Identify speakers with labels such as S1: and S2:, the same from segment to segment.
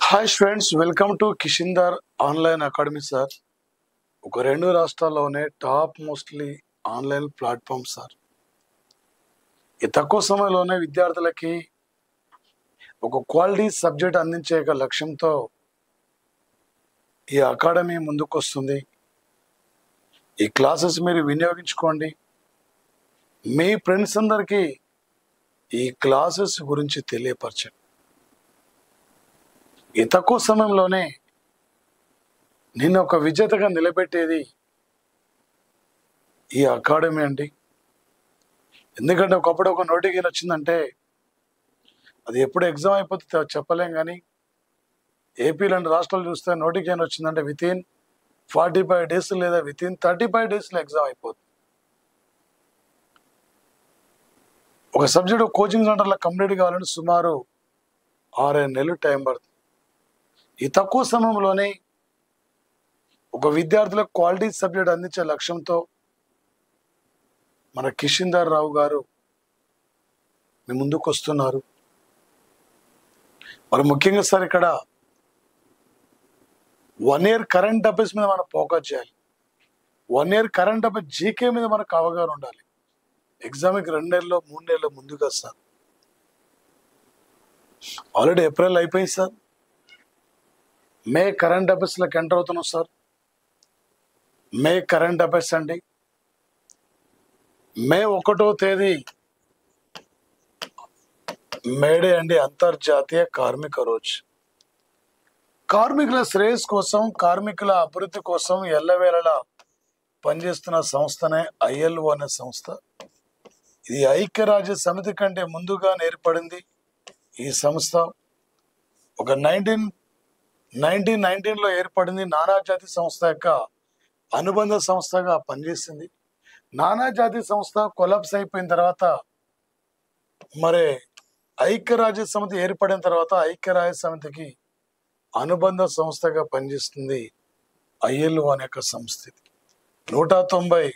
S1: Hi friends, welcome to కిషిందర్ online academy sir. ఒక రెండు రాష్ట్రాల్లోనే top mostly online platform sir. ఈ తక్కువ సమయంలోనే విద్యార్థులకి ఒక క్వాలిటీ సబ్జెక్ట్ అందించే లక్ష్యంతో ఈ అకాడమీ ముందుకు వస్తుంది. ఈ క్లాసెస్ మీరు వినియోగించుకోండి. మీ ఫ్రెండ్స్ అందరికీ ఈ క్లాసెస్ గురించి తెలియపరచండి. ఈ తక్కువ సమయంలోనే నిన్ను ఒక విజేతగా నిలబెట్టేది ఈ అకాడమీ అండి. ఎందుకంటే ఒకప్పుడు ఒక నోటిఫికేషన్ వచ్చిందంటే అది ఎప్పుడు ఎగ్జామ్ అయిపోతుందో చెప్పలేం, కానీ ఏపీ లాంటి రాష్ట్రాలు చూస్తే నోటిఫికేషన్ వచ్చిందంటే వితిన్ 45 days లేదా వితిన్ 35 days ఎగ్జామ్ అయిపోతుంది. ఒక సబ్జెక్ట్ కోచింగ్ సెంటర్లో కంప్లీట్ కావాలంటే సుమారు 6 నెలలు టైం పడుతుంది. ఈ తక్కువ సమయంలోనే ఒక విద్యార్థులకు క్వాలిటీ సబ్జెక్ట్ అందించే లక్ష్యంతో మన కిషిందర్ రావు గారు మీ ముందుకు వస్తున్నారు. మరి ముఖ్యంగా సార్ ఇక్కడ 1 year కరెంట్ అఫైర్స్ మీద మనం ఫోకస్ చేయాలి. 1 year కరెంట్ అఫైర్స్ జీకే మీద మనకు అవగాహన ఉండాలి. ఎగ్జామ్కి 2 నెలలు 3 నెలలు ముందుగా సార్. ఆల్రెడీ ఏప్రిల్ అయిపోయింది సార్. మే కరెంట్ అఫైర్స్లోకి ఎంటర్ అవుతున్నాం సార్. మే కరెంట్ అఫైర్స్ అండి. మే 1వ తేదీ మేడే అండి, అంతర్జాతీయ కార్మిక రోజు. కార్మికుల శ్రేయస్ కోసం, కార్మికుల అభివృద్ధి కోసం ఎల్లవేళలా పనిచేస్తున్న సంస్థనే ILO అనే సంస్థ. ఇది ఐక్యరాజ్య సమితి కంటే ముందుగా ఏర్పడింది. ఈ సంస్థ ఒక 1919లో ఏర్పడింది. నానాజాతి సంస్థ యొక్క అనుబంధ సంస్థగా పనిచేసింది. నానాజాతి సంస్థ కొలాప్స్ అయిపోయిన తర్వాత మరి ఐక్యరాజ్య సమితి ఏర్పడిన తర్వాత ఐక్యరాజ్య సమితికి అనుబంధ సంస్థగా పనిచేస్తుంది ILO అనే యొక్క సంస్థ. 190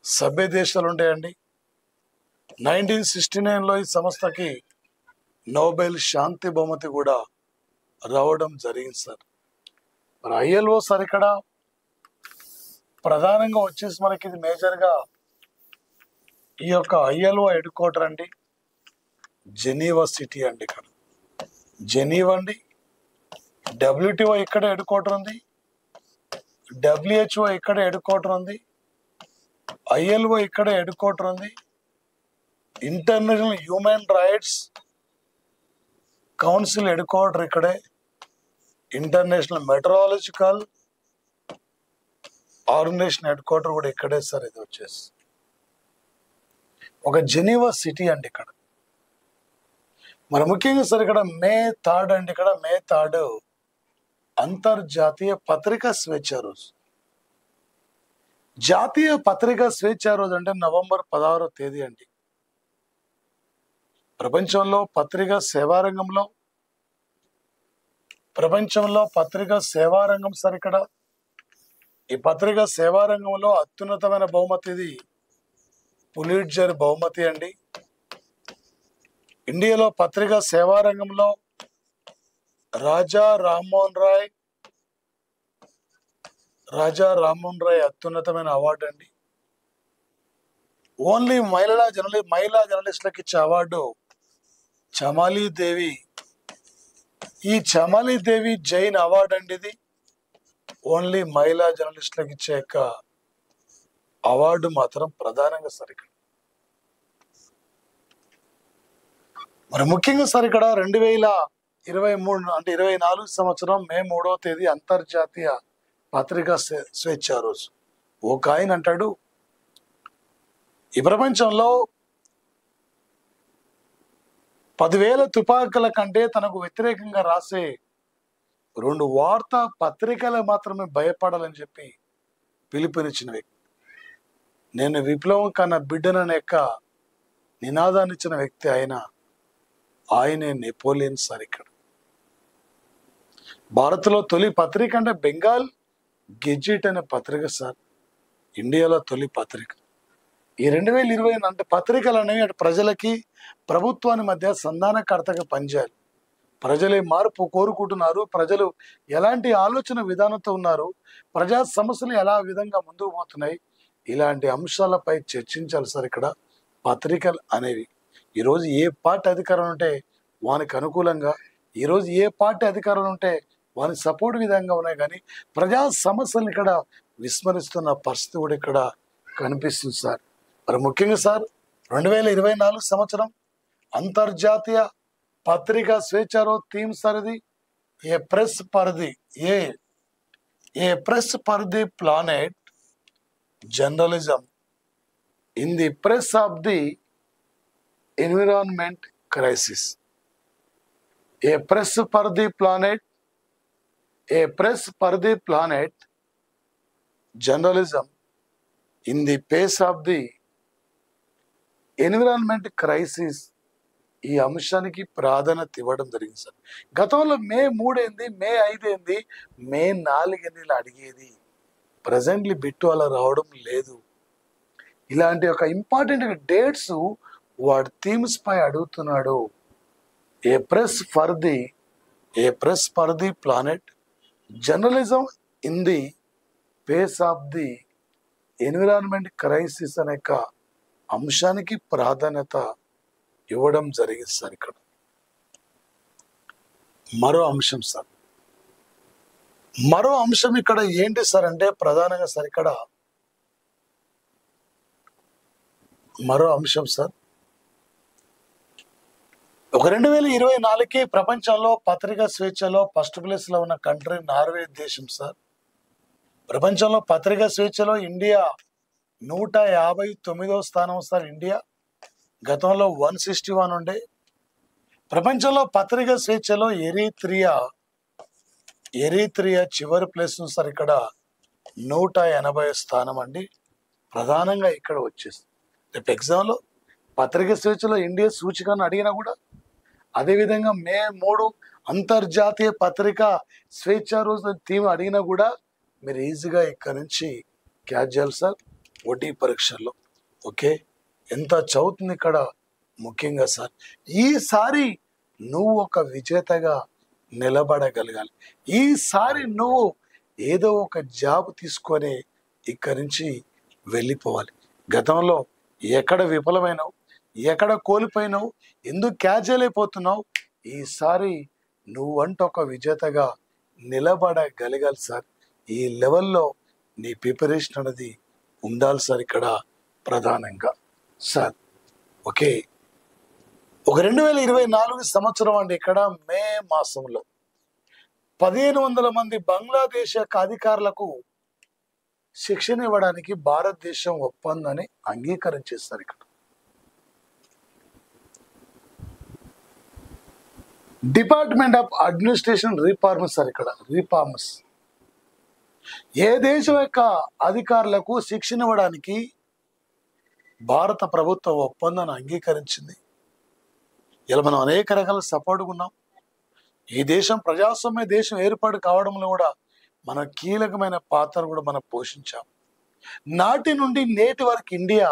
S1: సభ్య దేశాలు ఉంటాయండి. 1969లో ఈ సంస్థకి నోబెల్ శాంతి బహుమతి కూడా రావడం జరిగింది సార్. మరి ILO సార్ ఇక్కడ ప్రధానంగా వచ్చేసి మనకి ఇది మేజర్గా ఈ యొక్క ILO హెడ్ క్వార్టర్ అండి జెనీవా సిటీ అండి. ఇక్కడ జెనీవా అండి. WTO ఇక్కడ హెడ్ క్వార్టర్ ఉంది. WHO ఇక్కడ హెడ్ క్వార్టర్ ఉంది. ILO ఇక్కడ హెడ్ క్వార్టర్ ఉంది. International human rights council headquarter ఇక్కడే. International metrological organization headquarter కూడా ఇక్కడే సార్. ఇది వచ్చేసి ఒక జెనీవా సిటీ అండి ఇక్కడ. మరి ముఖ్యంగా సార్ ఇక్కడ మే 3 అండి. ఇక్కడ మే 3 అంతర్జాతీయ పత్రికా స్వేచ్ఛ రోజు. జాతీయ పత్రికా స్వేచ్ఛ రోజు అంటే నవంబర్ 16వ తేదీ అండి. ప్రపంచంలో పత్రికా సేవారంగం సార్ ఇక్కడ. ఈ పత్రికా సేవారంగంలో అత్యున్నతమైన బహుమతి ఇది పులిట్జర్ బహుమతి అండి. ఇండియాలో పత్రికా సేవారంగంలో రాజా రామ్మోహన్ రాయ్ అత్యున్నతమైన అవార్డు అండి. ఓన్లీ మహిళా జర్నలిస్టులకు ఇచ్చే అవార్డు చమాలీదేవి. ఈ చమాలీదేవి జైన్ అవార్డు అండి. ఇది ఓన్లీ మహిళా జర్నలిస్టులకు ఇచ్చే యొక్క అవార్డు మాత్రం ప్రధానంగా సార్ ఇక్కడ. మరి ముఖ్యంగా సార్ ఇక్కడ 2023 అంటే 24 సంవత్సరం మే 3వ తేదీ అంతర్జాతీయ పత్రికా స్వేచ్ఛ రోజు. ఒక ఆయన అంటాడు, ఈ ప్రపంచంలో 10,000 తుపాకుల కంటే తనకు వ్యతిరేకంగా రాసే 2 వార్తా పత్రికలు మాత్రమే భయపడాలని చెప్పి పిలుపునిచ్చిన వ్యక్తి. నేను విప్లవం కన్నా బిడ్డననే యొక్క నినాదాన్ని ఇచ్చిన వ్యక్తి ఆయనే నెపోలియన్ సార్. ఇక్కడ భారత్లో తొలి పత్రిక అంటే బెంగాల్ గెజిట్ అనే పత్రిక సార్. ఇండియాలో తొలి పత్రిక. ఈ 2020 అంటే పత్రికలు అనేవి అటు ప్రజలకి ప్రభుత్వాన్ని మధ్య సంధానకర్తగా పనిచేయాలి. ప్రజలే మార్పు కోరుకుంటున్నారు, ప్రజలు ఎలాంటి ఆలోచన విధానంతో ఉన్నారు, ప్రజా సమస్యలు ఎలా విధంగా ముందుకు పోతున్నాయి, ఇలాంటి అంశాలపై చర్చించాలి సార్ ఇక్కడ పత్రికలు అనేవి. ఈరోజు ఏ పార్టీ అధికారం ఉంటే వానికి అనుకూలంగా, ఈరోజు ఏ పార్టీ అధికారం ఉంటే వాని సపోర్ట్ విధంగా ఉన్నాయి, కానీ ప్రజా సమస్యలను ఇక్కడ విస్మరిస్తున్న పరిస్థితి కూడా ఇక్కడ కనిపిస్తుంది సార్. మరి ముఖ్యంగా సార్ 2024 సంవత్సరం అంతర్జాతీయ పత్రికా స్వేచ్ఛలో థీమ్ సార్ ఇది a press for the a press for the planet journalism in the press of the environment crisis. A press for the planet, a press for the planet journalism in the face of the environment crisis. ఈ అంశానికి ప్రాధాన్యత ఇవ్వడం జరిగింది sir. గతంలో మే 3 ఏంది, మే 5 ఏంది, మే 4 ఏంది ఇలా అడిగేది. ప్రజెంట్లీ బిట్టు అలా రావడం లేదు. ఇలాంటి ఒక ఇంపార్టెంట్ డేట్స్ వాడు థీమ్స్ పై అడుగుతున్నాడు. A press for the planet journalism in the face of the environment crisis అనే అంశానికి ప్రాధాన్యత ఇవ్వడం జరిగింది సార్. ఇక్కడ మరో అంశం సార్, మరో అంశం ఇక్కడ ఏంటి సార్ అంటే ప్రధానంగా సార్ ఇక్కడ మరో అంశం సార్, ఒక 2024కి ప్రపంచంలో పత్రికా స్వేచ్ఛలో ఫస్ట్ ప్లేస్ లో ఉన్న కంట్రీ నార్వే దేశం సార్. ప్రపంచంలో పత్రికా స్వేచ్ఛలో ఇండియా 159వ స్థానం సార్. ఇండియా గతంలో 161 ఉండే. ప్రపంచంలో పత్రికా స్వేచ్ఛలో ఎరిత్రియా చివరి ప్లేస్ సార్. ఇక్కడ 180 స్థానం అండి. ప్రధానంగా ఇక్కడ వచ్చేస్తుంది. రేపు ఎగ్జామ్లో పత్రికా స్వేచ్ఛలో ఇండియా సూచికను అడిగినా కూడా, అదేవిధంగా మే 3 అంతర్జాతీయ పత్రికా స్వేచ్ఛ రోజు థీమ్ అడిగినా కూడా మీరు ఈజీగా ఇక్కడ నుంచి క్యాచ్ చేయాలి సార్ ఓటీ పరీక్షల్లో. ఓకే, ఎంత చదువుతుంది ఇక్కడ ముఖ్యంగా సార్. ఈసారి నువ్వు ఒక విజేతగా నిలబడగలగాలి. ఈసారి నువ్వు ఏదో ఒక జాబ్ తీసుకొని ఇక్కడి నుంచి వెళ్ళిపోవాలి. గతంలో ఎక్కడ విఫలమైనావు, ఎక్కడ కోల్పోయినావు, ఎందుకు క్యాచ్ చేయలేకపోతున్నావు, ఈసారి నువ్వంటూ ఒక విజేతగా నిలబడగలగాలి సార్. ఈ లెవెల్లో నీ ప్రిపరేషన్ అనేది ఉండాలి సార్ ఇక్కడ ప్రధానంగా సార్. ఓకే, ఒక 2024 సంవత్సరం అండి. ఇక్కడ మే మాసంలో 1500 మంది బంగ్లాదేశ్ యొక్క అధికారులకు శిక్షణ ఇవ్వడానికి భారతదేశం ఒప్పందాన్ని అంగీకరించేస్తారు. ఇక్కడ department of administration reforms sir. ఇక్కడ రిఫార్మ్స్ ఏ దేశం యొక్క అధికారులకు శిక్షణ ఇవ్వడానికి భారత ప్రభుత్వం ఒప్పందాన్ని అంగీకరించింది. ఇలా మనం అనేక రకాల సపోర్ట్గా ఉన్నాం. ఈ దేశం ప్రజాస్వామ్య దేశం ఏర్పాటు కావడంలో కూడా మన కీలకమైన పాత్ర కూడా మనం పోషించాం. నాటి నుండి నేటి వరకు ఇండియా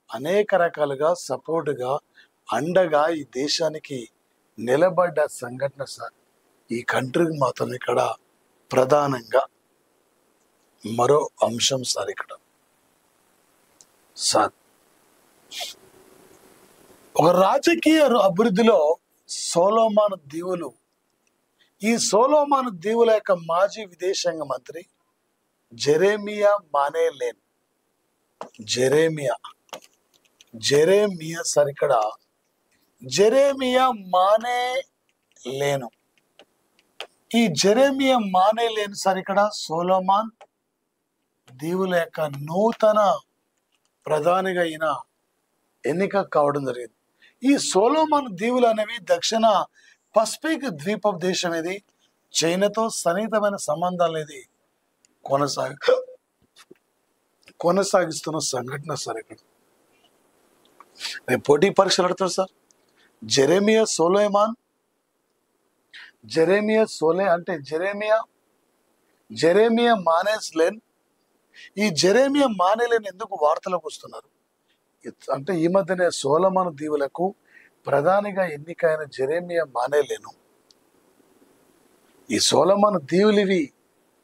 S1: అనేక రకాలుగా సపోర్టుగా అండగా ఈ దేశానికి నిలబడ్డ సంఘటన సార్. ఈ కంట్రీకి మాత్రం ఇక్కడ ప్రధానంగా మరో అంశం సార్. ఇక్కడ సార్ ఒక రాజకీయ అభివృద్ధిలో సోలోమాన్ దీవులు, ఈ సోలోమాన్ దీవుల యొక్క మాజీ విదేశాంగ మంత్రి జెరేమియా మానేలేన్, జెరేమియా సార్. ఇక్కడ జెరేమియా మానేలేను, ఈ జెరేమియా మానేలేన్ సార్ ఇక్కడ సోలోమాన్ దీవుల యొక్క నూతన ప్రధానిగా ఈయన ఎన్నిక కావడం జరిగింది. ఈ సోలోమాన్ దీవులు అనేవి దక్షిణ పసిఫిక్ ద్వీప దేశం. ఇది చైనాతో సన్నిహితమైన సంబంధాలు ఇది కొనసాగిస్తున్న సంఘటన సార్. ఇక్కడ రేపు పోటీ పరీక్షలు అడుగుతారు సార్. జెరేమియా అంటే జెరేమియా మానేలేన్. ఈ జెరేమియా మానేలేన్ ఎందుకు వార్తలకు వస్తున్నారు అంటే, ఈ మధ్యనే సోలోమాన్ దీవులకు ప్రధానిగా ఎన్నికైన జెరేమియా మానేలేను ఈ సొలొమోను దీవులు ఇవి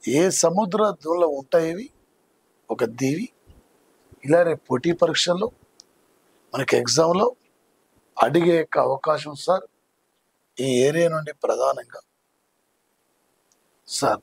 S1: ఏ సముద్ర దీవుల్లో ఉంటాయి? ఇవి ఒక దీవి. ఇలా రేపు పోటీ పరీక్షల్లో మనకి ఎగ్జామ్లో అడిగే యొక్క అవకాశం సార్ ఈ ఏరియా నుండి ప్రధానంగా సార్